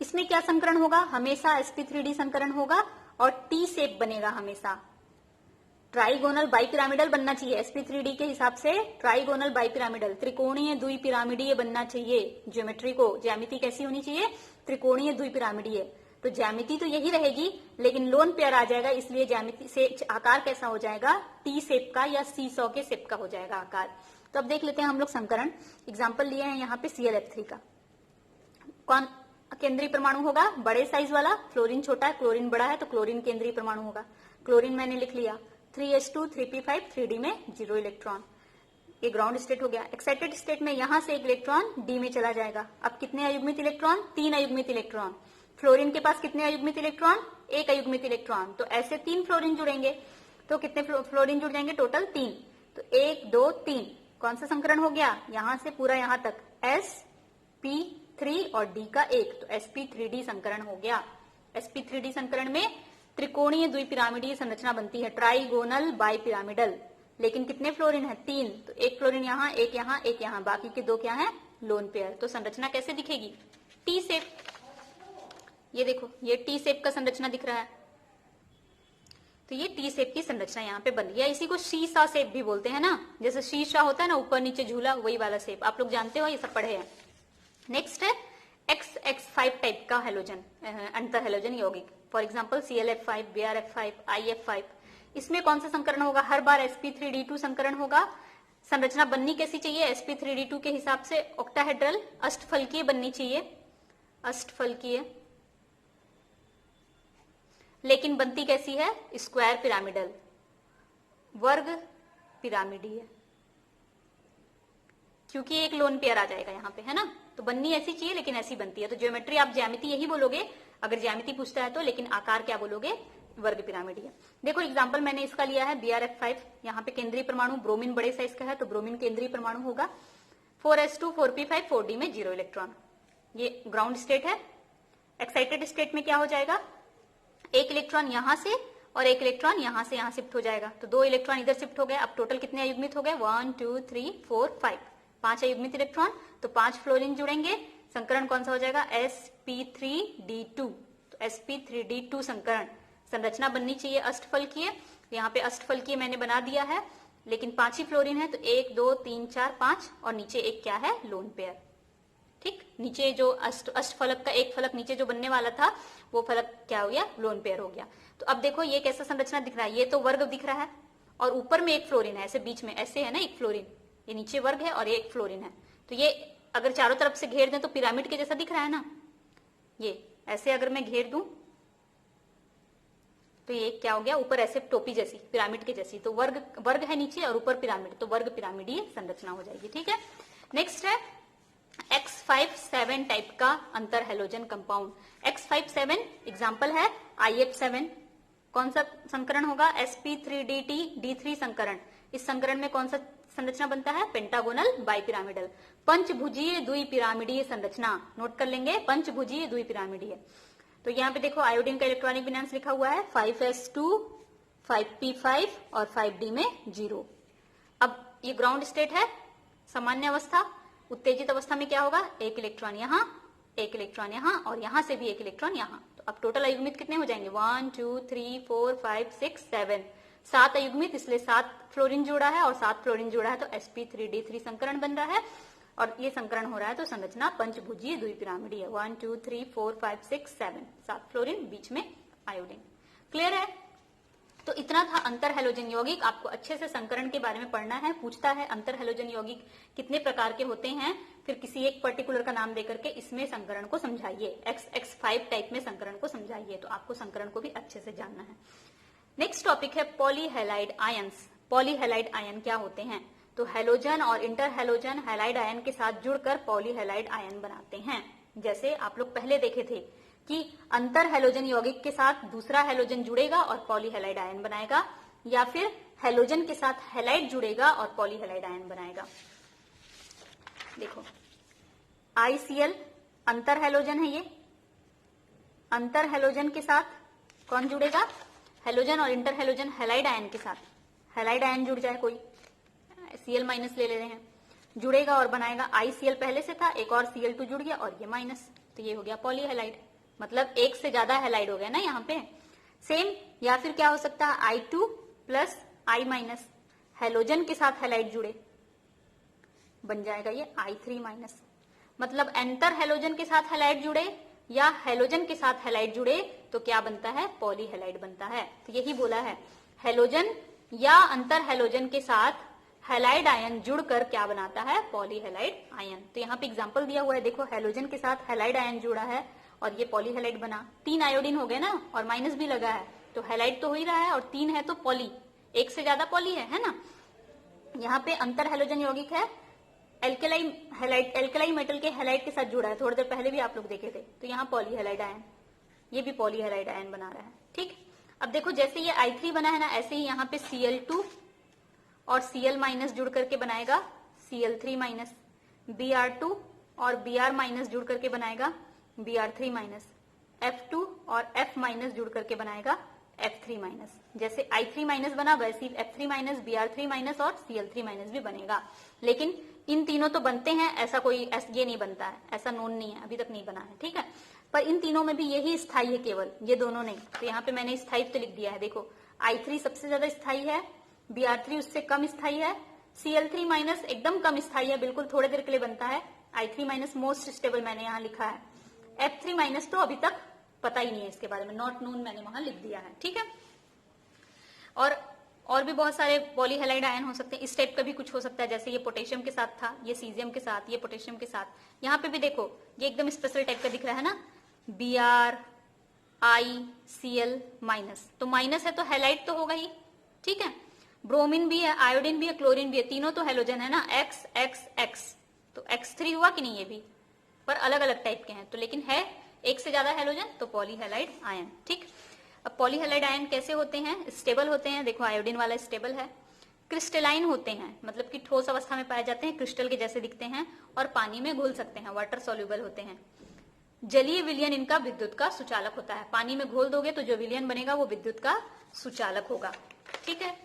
इसमें क्या संकरण होगा, हमेशा sp3d संकरण होगा और T शेप बनेगा, हमेशा ट्राइगोनल बाइपिरामिडल बनना चाहिए। sp3d के हिसाब से ट्राइगोनल बाइपिरामिडल, त्रिकोणीय द्विपिरामिडीय बनना चाहिए। ज्योमेट्री को, ज्यामिति कैसी होनी चाहिए, त्रिकोणीय द्विपिरामिडीय। तो ज्यामिति तो यही रहेगी, लेकिन लोन पेयर आ जाएगा, इसलिए ज्यामिति से आकार कैसा हो जाएगा, टी शेप का या सीसॉ के शेप का हो जाएगा आकार। तो अब देख लेते हैं हम लोग संकरण। एग्जाम्पल लिए हैं यहाँ पे ClF3 का। कौन केंद्रीय परमाणु होगा, बड़े साइज वाला, फ्लोरीन छोटा है, क्लोरीन बड़ा है, तो क्लोरीन केंद्रीय परमाणु होगा। क्लोरीन मैंने लिख लिया, 3s2 3p5 3d में 0 इलेक्ट्रॉन, ये ग्राउंड स्टेट हो गया। एक्साइटेड स्टेट में यहां से एक इलेक्ट्रॉन डी में चला जाएगा। अब कितने अयुग्मित इलेक्ट्रॉन, 3 अयुग्मित इलेक्ट्रॉन। फ्लोरीन के पास कितने अयुग्मित इलेक्ट्रॉन, 1 अयुग्मित इलेक्ट्रॉन, तो ऐसे 3 फ्लोरीन जुड़ेंगे, तो कितने फ्लोरीन जुड़ जाएंगे, टोटल 3, तो 1 2 3। कौन सा संकरण हो गया, यहां से पूरा यहां तक sp3 और d का 1, तो sp3d संकरण हो गया। sp3d संकरण में त्रिकोणीय द्विपिरामिडीय संरचना बनती है, ट्राइगोनल बाइपिरामिडल। लेकिन कितने फ्लोरीन है, 3, तो 1 फ्लोरीन यहाँ, 1 यहाँ, 1 यहाँ, बाकी के 2 क्या है, लोन पेयर। तो संरचना कैसे दिखेगी, टी शेप। ये देखो, ये टी शेप का संरचना दिख रहा है, तो ये टी शेप की संरचना यहाँ पे बन रही है। इसी को शीशा शेप भी बोलते हैं ना, जैसे शीशा होता है ना, ऊपर नीचे झूला, वही वाला शेप, आप लोग जानते हो, ये सब पढ़े हैं। नेक्स्ट है XX5 टाइप का हेलोजन, अंतर हेलोजन यौगिक। For example ClF5, BrF5, IF5। इसमें कौन सा संकरण होगा, हर बार sp3d2 संकरण होगा। संरचना बननी कैसी चाहिए, sp3d2 के हिसाब से ऑक्टाहेड्रल अष्टफलकीय बननी चाहिए, अष्टफलकीय, लेकिन बनती कैसी है, स्क्वायर पिरामिडल, वर्ग पिरामिडीय, क्योंकि एक लोन पेयर आ जाएगा यहाँ पे, है ना। तो बननी ऐसी चाहिए, लेकिन ऐसी बनती है। तो ज्योमेट्री आप ज्यामिति यही बोलोगे अगर ज्यामिति पूछता है तो, लेकिन आकार क्या बोलोगे, वर्ग पिरामिडीय। देखो एग्जांपल मैंने इसका लिया है BrF5, यहाँ पे केंद्रीय परमाणु ब्रोमीन बड़े साइज का है, तो ब्रोमीन केंद्रीय परमाणु होगा। 4s2 4p5 4d में 0 इलेक्ट्रॉन, ये ग्राउंड स्टेट है। एक्साइटेड स्टेट में क्या हो जाएगा, 1 इलेक्ट्रॉन यहां से और 1 इलेक्ट्रॉन यहां से यहां शिफ्ट हो जाएगा, तो 2 इलेक्ट्रॉन इधर शिफ्ट हो गए। अब टोटल कितने अयुग्मित हो गए, 1 2 3 4 5, 5 अयुग्मित इलेक्ट्रॉन, तो 5 फ्लोरीन जुड़ेंगे। संकरण कौन सा हो जाएगा, sp3d2, तो sp3d2 संकरण। संरचना बननी चाहिए अष्टफलकीय, यहाँ पे अष्टफलकीय मैंने बना दिया है, लेकिन 5 ही फ्लोरीन है, तो 1 2 3 4 5, और नीचे एक क्या है, लोन पेयर। ठीक, नीचे जो अष्टफलक का एक फलक नीचे जो बनने वाला था, वो फलक क्या हो गया, लोन पेयर हो गया। तो अब देखो ये कैसा संरचना दिख रहा है, ये तो वर्ग दिख रहा है, और ऊपर में एक फ्लोरीन है, ऐसे बीच में ऐसे है ना एक फ्लोरीन, ये नीचे वर्ग है और ये एक फ्लोरीन है। तो ये अगर चारों तरफ से घेर दें तो पिरामिड के जैसा दिख रहा है ना, ये ऐसे अगर मैं घेर दूं तो ये क्या हो गया, ऊपर ऐसे टोपी जैसी, पिरामिड के जैसी, तो वर्ग है नीचे और ऊपर पिरामिड, तो वर्ग पिरामिडीय संरचना हो जाएगी। ठीक है, नेक्स्ट है X57 टाइप का अंतर हेलोजन कंपाउंड। X57 एग्जाम्पल है IF7। कौन सा संकरण होगा, sp3dt D3 संकरण। इस संकरण में कौन सा संरचना बनता है, पेंटागोनल बाइपिरामिडल, पंचभुजीय द्विपिरामिडीय संरचना। नोट कर लेंगे, पंचभुजीय द्विपिरामिडीय। तो यहाँ पे देखो आयोडीन का इलेक्ट्रॉनिक विन्यास लिखा हुआ है, 5s2 5p5 और 5d में 0। अब ये ग्राउंड स्टेट है, सामान्य अवस्था। उत्तेजित अवस्था में क्या होगा, 1 इलेक्ट्रॉन यहाँ, 1 इलेक्ट्रॉन यहाँ, और यहाँ से भी 1 इलेक्ट्रॉन यहाँ। तो अब टोटल अयुग्मित कितने हो जाएंगे, 1 2 3 4 5 6 7, 7 अयुग्मित, इसलिए 7 फ्लोरीन जुड़ा है और 7 फ्लोरीन जुड़ा है, तो sp3d3 संकरण बन रहा है। और ये संकरण हो रहा है तो संरचना पंचभुजीय द्विपिरामिडीय, 1 2 3 4 5 6 7, 7 फ्लोरीन, बीच में आयोडीन। क्लियर है। तो इतना था अंतर हेलोजन यौगिक। आपको अच्छे से संकरण के बारे में पढ़ना है। पूछता है अंतर हेलोजन यौगिक कितने प्रकार के होते हैं, फिर किसी एक पर्टिकुलर का नाम देकर के इसमें संकरण को समझाइए, XX5 टाइप में संकरण को समझाइए। तो आपको संकरण को भी अच्छे से जानना है। नेक्स्ट टॉपिक है पॉलीहेलाइड आयंस। पॉलीहेलाइड आयन क्या होते हैं, तो हेलोजन और इंटर हेलोजन हैलाइड आयन के साथ जुड़कर पॉलीहेलाइड आयन बनाते हैं। जैसे आप लोग पहले देखे थे कि अंतर हेलोजन यौगिक के साथ दूसरा हेलोजन जुड़ेगा और पॉलीहेलाइड आयन बनाएगा, या फिर हेलोजन के साथ हैलाइड जुड़ेगा और पॉलीहेलाइड आयन बनाएगा। देखो ICl अंतर हेलोजन है, ये अंतर हेलोजन के साथ कौन जुड़ेगा, हेलोजन और इंटर हेलोजन हैलाइड आयन के साथ, हैलाइड आयन जुड़ जाए कोई, Cl माइनस ले रहे हैं, जुड़ेगा और बनाएगा। ICl पहले से था, एक और Cl2 जुड़ गया और ये माइनस, तो ये हो गया पॉलीहेलाइड। मतलब एक से ज्यादा हैलाइड हो गया ना यहाँ पे। सेम, या फिर क्या हो सकता है, I2 plus I minus, halogen के साथ हैलाइड जुड़े, बन जाएगा ये I3 माइनस। मतलब एंटर हेलोजन के साथ हैलाइड जुड़े या हैलोजन के साथ हैलाइड जुड़े तो क्या बनता है, पॉलीहैलाइड बनता है। तो यही बोला है, हैलोजन या अंतर हैलोजन के साथ हैलाइड आयन जुड़कर क्या बनाता है, पॉलीहैलाइड आयन। तो यहाँ पे एग्जांपल दिया हुआ है, देखो हैलोजन के साथ हैलाइड आयन जुड़ा है और ये पॉलीहैलाइड बना। 3 आयोडीन हो गए ना, और माइनस भी लगा है, तो हैलाइड तो हो ही रहा है, और 3 है तो पॉली, एक से ज्यादा पॉली है ना। यहाँ पे अंतर हैलोजन यौगिक है, एल्केलाई मेटल के हैलाइड के साथ जुड़ा है, थोड़ी देर पहले भी आप लोग देखे थे। तो यहाँ पॉलीहैलाइड आयन, ये भी पॉलीहैलाइड आयन बना रहा है। ठीक, अब देखो जैसे ये I3 बना है ना, ऐसे ही यहाँ पे Cl2 और Cl माइनस जुड़ करके बनाएगा Cl3 माइनस, Br2 और Br माइनस जुड़ करके बनाएगा Br3 माइनस, F2 और F माइनस जुड़ करके बनाएगा F3 माइनस। जैसे I3 माइनस बना वैसे ही F3 माइनस, Br3 माइनस और Cl3 माइनस भी बनेगा। लेकिन इन तीनों तो बनते हैं, ऐसा कोई ये नहीं बनता है, ऐसा नोन नहीं है, अभी तक नहीं बना है। ठीक है, पर इन तीनों में भी यही स्थायी है केवल, ये दोनों नहीं। तो यहाँ पे मैंने स्थायित्व लिख दिया है, देखो I3 सबसे ज्यादा स्थायी है, Br3 उससे कम स्थायी है, Cl3 माइनस एकदम कम स्थायी है, बिल्कुल थोड़े देर के लिए बनता है, I3 माइनस मोस्ट स्टेबल मैंने यहाँ लिखा है, F3 माइनस तो अभी तक पता ही नहीं है इसके बारे में, नॉट नोन मैंने वहां लिख दिया है। ठीक है, और भी बहुत सारे पॉलीहैलाइड आयन हो सकते हैं, इस टाइप का भी कुछ हो सकता है, जैसे ये पोटेशियम के साथ था, ये सीजियम के साथ, ये पोटेशियम के साथ। यहाँ पे भी देखो ये एकदम स्पेशल टाइप का दिख रहा है ना, BrICl माइनस, तो माइनस है तो हैलाइड तो होगा ही। ठीक है, ब्रोमीन भी है, आयोडीन भी है, क्लोरीन भी है, तीनों तो हैलोजन है ना, X X X, तो X3 हुआ कि नहीं, ये भी, पर अलग अलग टाइप के हैं, तो लेकिन है एक से ज्यादा हैलोजन, तो पॉलीहैलाइड आयन। ठीक, अब पॉलीहैलाइड आयन कैसे होते हैं, स्टेबल होते हैं, देखो आयोडीन वाला स्टेबल है, क्रिस्टलाइन होते हैं, मतलब कि ठोस अवस्था में पाए जाते हैं, क्रिस्टल के जैसे दिखते हैं, और पानी में घुल सकते हैं, वाटर सोल्यूबल होते हैं। जलीय विलयन इनका विद्युत का सुचालक होता है, पानी में घोल दोगे तो जो विलयन बनेगा वो विद्युत का सुचालक होगा। ठीक है,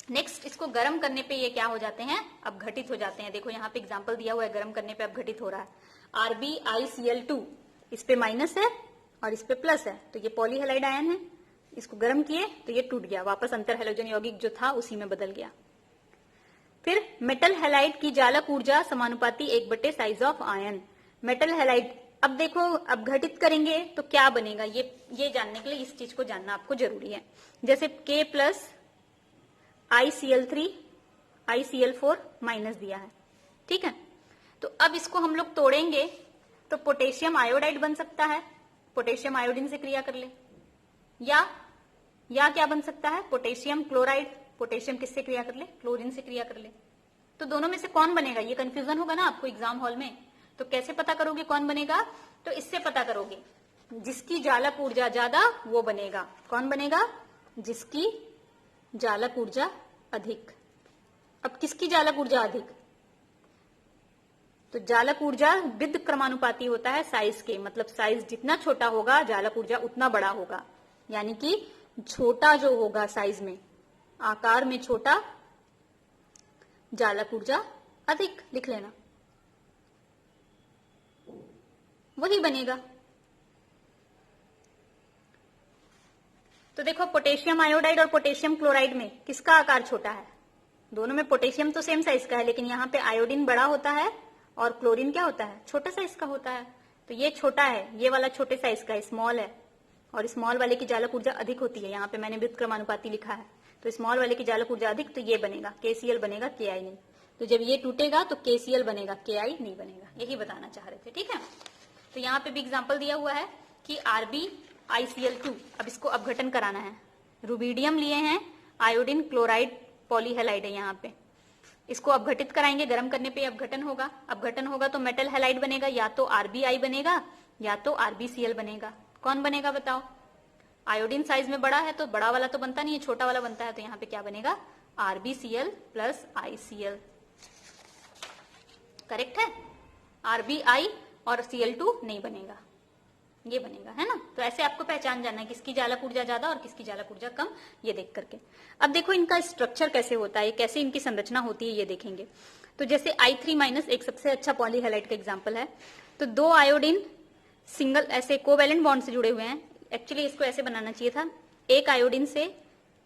नेक्स्ट इसको गर्म करने पे ये क्या हो जाते हैं, अपघटित हो जाते हैं। देखो यहाँ पे एग्जांपल दिया हुआ है, गर्म करने पे अपघटित हो रहा है। RbICl2, इस पे माइनस है और इस पे प्लस है, तो ये पॉलीहैलाइड आयन है, इसको गर्म किए तो ये टूट गया, वापस अंतर हैलोजन यौगिक जो था उसी में बदल गया। फिर मेटल हैलाइड की जालक ऊर्जा समानुपाती 1/, size of ion. Metal halide, अब देखो अपघटित करेंगे तो क्या बनेगा, ये जानने के लिए इस चीज को जानना आपको जरूरी है। जैसे K plus ICl3 ICl4 minus दिया है। ठीक है, तो अब इसको हम लोग तोड़ेंगे तो पोटेशियम आयोडाइड बन सकता है, पोटेशियम आयोडीन से क्रिया कर ले, या क्या बन सकता है, पोटेशियम क्लोराइड, पोटेशियम किससे क्रिया कर ले, क्लोरीन से क्रिया कर ले। तो दोनों में से कौन बनेगा, ये कंफ्यूजन होगा ना आपको एग्जाम हॉल में। तो कैसे पता करोगे कौन बनेगा, तो इससे पता करोगे, जिसकी जालक ऊर्जा ज्यादा वो बनेगा। कौन बनेगा, जिसकी जालक ऊर्जा अधिक। अब किसकी जालक ऊर्जा अधिक, तो जालक ऊर्जा विद्ध क्रमानुपाती होता है साइज के, मतलब साइज जितना छोटा होगा जालक ऊर्जा उतना बड़ा होगा, यानी कि छोटा जो होगा साइज में, आकार में छोटा, जालक ऊर्जा अधिक, लिख लेना, वही बनेगा। तो देखो पोटेशियम आयोडाइड और पोटेशियम क्लोराइड में किसका आकार छोटा है, दोनों में पोटेशियम तो सेम साइज का है, लेकिन यहाँ पे आयोडीन बड़ा होता है और क्लोरीन क्या होता है, छोटे साइज का होता है। तो ये छोटा है, ये वाला छोटे साइज का स्मॉल है, और स्मॉल वाले की जालक ऊर्जा अधिक होती है, यहाँ पे मैंने विद्युत क्रमानुपाती लिखा है, तो स्मॉल वाले की जालक ऊर्जा अधिक, तो ये बनेगा KCl बनेगा, Ki नहीं। तो जब ये टूटेगा तो KCl बनेगा, Ki नहीं बनेगा, यही बताना चाह रहे थे। ठीक है, तो यहाँ पे भी एग्जाम्पल दिया हुआ है कि RbICl2, अब इसको अपघटन कराना है, रुबीडियम लिए हैं, आयोडीन क्लोराइड पॉलीहैलाइड है यहाँ पे, इसको अपघटित कराएंगे, गर्म करने पे अपघटन होगा, अपघटन होगा तो मेटल हैलाइड बनेगा, या तो RbI बनेगा या तो RbCl बनेगा। कौन बनेगा बताओ, आयोडीन साइज में बड़ा है तो बड़ा वाला तो बनता नहीं है, छोटा वाला बनता है, तो यहाँ पे क्या बनेगा, RbCl प्लस ICl। करेक्ट है, RbI और Cl2 नहीं बनेगा, ये बनेगा, है ना। तो ऐसे आपको पहचान जाना है किसकी जालक ऊर्जा ज्यादा और किसकी जालक ऊर्जा कम, ये देख करके। अब देखो इनका स्ट्रक्चर कैसे होता है, कैसे इनकी संरचना होती है, ये देखेंगे। तो जैसे I3 माइनस एक सबसे अच्छा पॉलीहैलाइड का एग्जाम्पल है, तो 2 आयोडीन सिंगल ऐसे कोवैलेंट बॉन्ड से जुड़े हुए हैं, एक्चुअली इसको ऐसे बनाना चाहिए था, एक आयोडीन से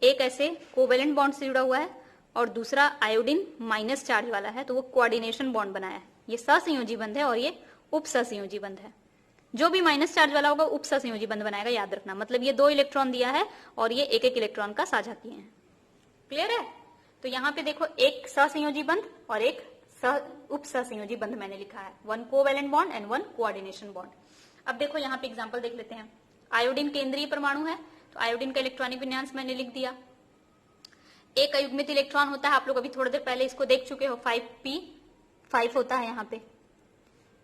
एक ऐसे कोवैलेंट बॉन्ड से जुड़ा हुआ है और दूसरा आयोडीन माइनस चार्ज वाला है, तो वो कोऑर्डिनेशन बॉन्ड बनाया है, ये सहसंयोजी बंध है और ये उपसहसंयोजी बंध है। जो भी माइनस चार्ज वाला होगा उप सहसंयोजी बंध बनाएगा, याद रखना। मतलब ये 2 इलेक्ट्रॉन दिया है और ये एक एक इलेक्ट्रॉन का साझा किए हैं। क्लियर है? तो यहाँ पे देखो एक सहसंयोजी बंध और एक उप सहसंयोजी बंध मैंने लिखा है, 1 covalent bond and 1 coordination bond. अब देखो यहाँ पे एग्जांपल देख लेते हैं। आयोडीन केंद्रीय परमाणु है, तो आयोडीन का इलेक्ट्रॉनिक विन्यास मैंने लिख दिया। एक अयुग्मित इलेक्ट्रॉन होता है, आप लोग अभी थोड़ी देर पहले इसको देख चुके हो, 5p5 होता है यहाँ पे।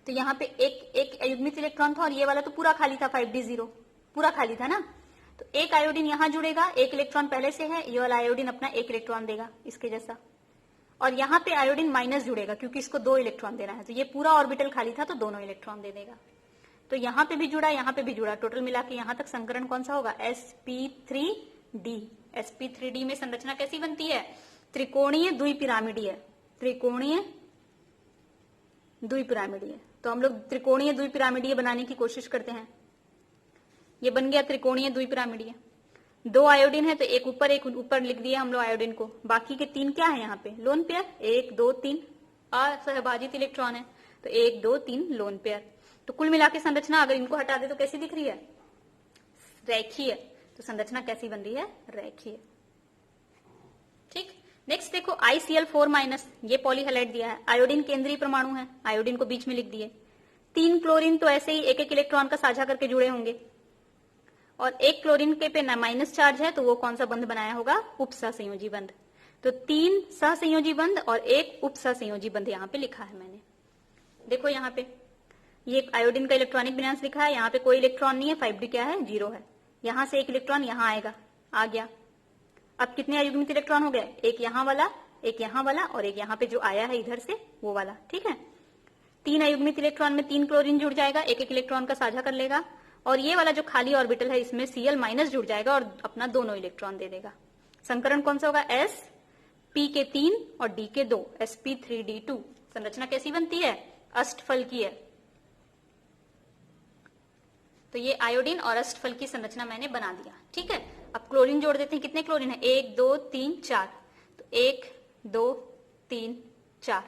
तो यहाँ पे एक अयुग्मित इलेक्ट्रॉन था और ये वाला तो पूरा खाली था, 5d0 पूरा खाली था ना। तो एक आयोडीन यहाँ जुड़ेगा, एक इलेक्ट्रॉन पहले से है, ये वाला आयोडीन अपना एक इलेक्ट्रॉन देगा इसके जैसा, और यहाँ पे आयोडीन माइनस जुड़ेगा क्योंकि इसको 2 इलेक्ट्रॉन देना है। तो ये पूरा ऑर्बिटल खाली था तो दोनों इलेक्ट्रॉन दे देगा। तो यहाँ पे भी जुड़ा, यहाँ पे भी जुड़ा, टोटल मिला के यहाँ तक संकरण कौन सा होगा? sp3d। sp3d में संरचना कैसी बनती है? त्रिकोणीय द्विपिरामिडीय, त्रिकोणीय द्विपिरामिडीय। तो हम लोग त्रिकोणीय द्विपिरामिडीय बनाने की कोशिश करते हैं। ये बन गया त्रिकोणीय द्विपिरामिडीय। 2 आयोडीन है तो एक ऊपर लिख दिया हम लोग आयोडीन को, बाकी के 3 क्या है यहाँ पे? लोन पेयर, 1 2 3 असहभाजित इलेक्ट्रॉन है, तो 1 2 3 लोन पेयर। तो कुल मिला के संरचना अगर इनको हटा दे तो कैसी दिख रही है? रेखीय। तो संरचना कैसी बन रही है? रेखीय। ठीक। नेक्स्ट देखो ICl4-, ये पॉलीहैलाइड दिया है, आयोडीन केंद्रीय परमाणु है, आयोडीन को बीच में लिख दिए। 3 क्लोरीन तो ऐसे ही एक एक इलेक्ट्रॉन का साझा करके जुड़े होंगे, और एक क्लोरीन के पे माइनस चार्ज है, तो वो कौन सा बंध बनाया होगा? उप सहसंयोजी बंध। तो 3 सहसंयोजी बंध और एक उप सहसंयोजी बंध यहाँ पे लिखा है मैंने। देखो यहाँ पे ये आयोडीन का इलेक्ट्रॉनिक विन्यास लिखा है, यहाँ पे कोई इलेक्ट्रॉन नहीं है, 5d क्या है? 0 है। यहाँ से एक इलेक्ट्रॉन यहाँ आएगा, आ गया। अब कितने अयुग्मित इलेक्ट्रॉन हो गए? एक यहाँ वाला, एक यहाँ वाला, और एक यहाँ पे जो आया है इधर से वो वाला। ठीक है, 3 अयुग्मित इलेक्ट्रॉन में 3 क्लोरीन जुड़ जाएगा, एक एक इलेक्ट्रॉन का साझा कर लेगा, और ये वाला जो खाली ऑर्बिटल है इसमें Cl- जुड़ जाएगा और अपना दोनों इलेक्ट्रॉन दे देगा। संकरण कौन सा होगा? S p के 3 और d के 2, sp3d2। संरचना कैसी बनती है? अष्टफलकीय। तो ये आयोडीन और अष्टफल की संरचना मैंने बना दिया। ठीक है, अब क्लोरीन जोड़ देते हैं। कितने क्लोरीन है? 1 2 3 4। तो 1 2 3 4,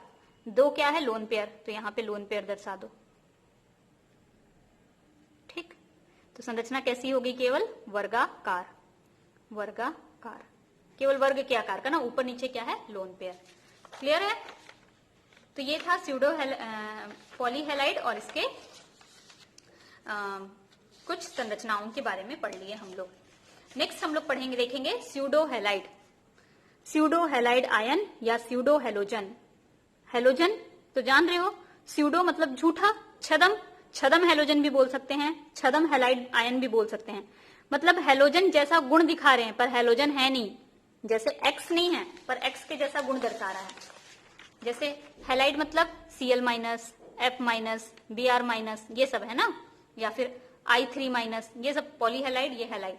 2 क्या है? लोन पेयर, तो यहाँ पे लोन पेयर दर्शा दो। ठीक, तो संरचना कैसी होगी? केवल वर्गाकार, वर्गाकार, केवल वर्ग के आकार का ना, ऊपर नीचे क्या है? Lone pair. क्लियर है? तो ये था स्यूडो पॉलीहैलाइड और इसके कुछ संरचनाओं के बारे में पढ़ लिए हम लोग। नेक्स्ट हम लोग पढ़ेंगे, देखेंगे स्यूडोहैलाइड। स्यूडोहैलाइड आयन या स्यूडो हैलोजन। हैलोजन तो जान रहे हो, स्यूडो मतलब झूठा, छदम, छदम हैलोजन भी बोल सकते हैं, छदम हैलाइड आयन भी बोल सकते हैं। मतलब हैलोजन जैसा गुण दिखा रहे हैं पर हैलोजन है नहीं, जैसे एक्स नहीं है पर एक्स के जैसा गुण दर्शा रहा है। जैसे हैलाइड मतलब Cl-, F-, Br-, ये सब है ना, या फिर I3-, ये सब पॉलीहैलाइड, ये हैलाइड।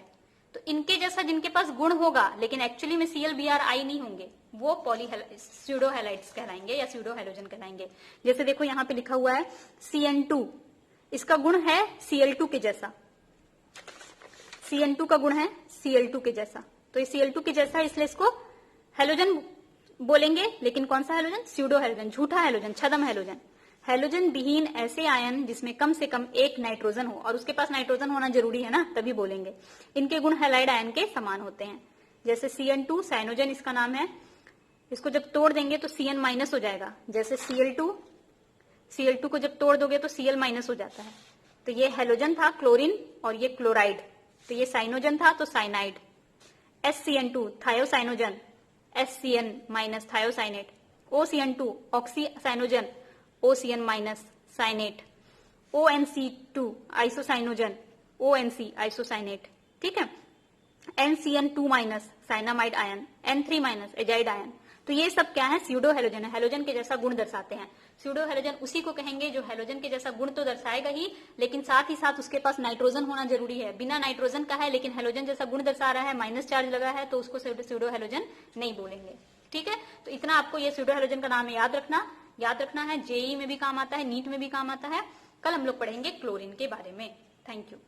तो इनके जैसा जिनके पास गुण होगा लेकिन एक्चुअली में Cl, Br, I नहीं होंगे, वो स्यूडोहैलाइड्स कहलाएंगे या स्यूडोहैलोजन कहलाएंगे। जैसे देखो यहाँ पे लिखा हुआ है CN2, इसका गुण है Cl2 के जैसा, CN2 का गुण है Cl2 के जैसा, तो ये Cl2 के जैसा है इसलिए इसको हैलोजन बोलेंगे। लेकिन कौन सा हैलोजन? स्यूडो हैलोजन, झूठा हैलोजन, छदम हैलोजन। हैलोजन विहीन ऐसे आयन जिसमें कम से कम एक नाइट्रोजन हो, और उसके पास नाइट्रोजन होना जरूरी है ना, तभी बोलेंगे। इनके गुण हैलाइड आयन के समान होते हैं। जैसे CN2 साइनोजन इसका नाम है, इसको जब तोड़ देंगे तो Cn- हो जाएगा। जैसे Cl2 को जब तोड़ दोगे तो Cl- हो जाता है। तो ये हैलोजन था क्लोरीन और ये क्लोराइड, तो ये साइनोजन था तो cyanide. SCN2 thiocyanogen, SCN- thiocyanate. OCN2 oxycyanogen, OCN- cyanate. ONC2 isocyanogen, ONC isocyanate. ठीक है, NCN2- cyanamide ion, N3- azide ion. तो ये सब क्या है? स्यूडो हैलोजन है, हैलोजन के जैसा गुण दर्शाते हैं। स्यूडो हैलोजन उसी को कहेंगे जो हैलोजन के जैसा गुण तो दर्शाएगा ही, लेकिन साथ ही साथ उसके पास नाइट्रोजन होना जरूरी है। बिना नाइट्रोजन का है लेकिन हैलोजन जैसा गुण दर्शा रहा है, माइनस चार्ज लगा है, तो उसको स्यूडो हैलोजन नहीं बोलेंगे। ठीक है, तो इतना आपको ये स्यूडो हैलोजन का नाम याद रखना है। जेई में भी काम आता है, नीट में भी काम आता है। कल हम लोग पढ़ेंगे क्लोरीन के बारे में। Thank you.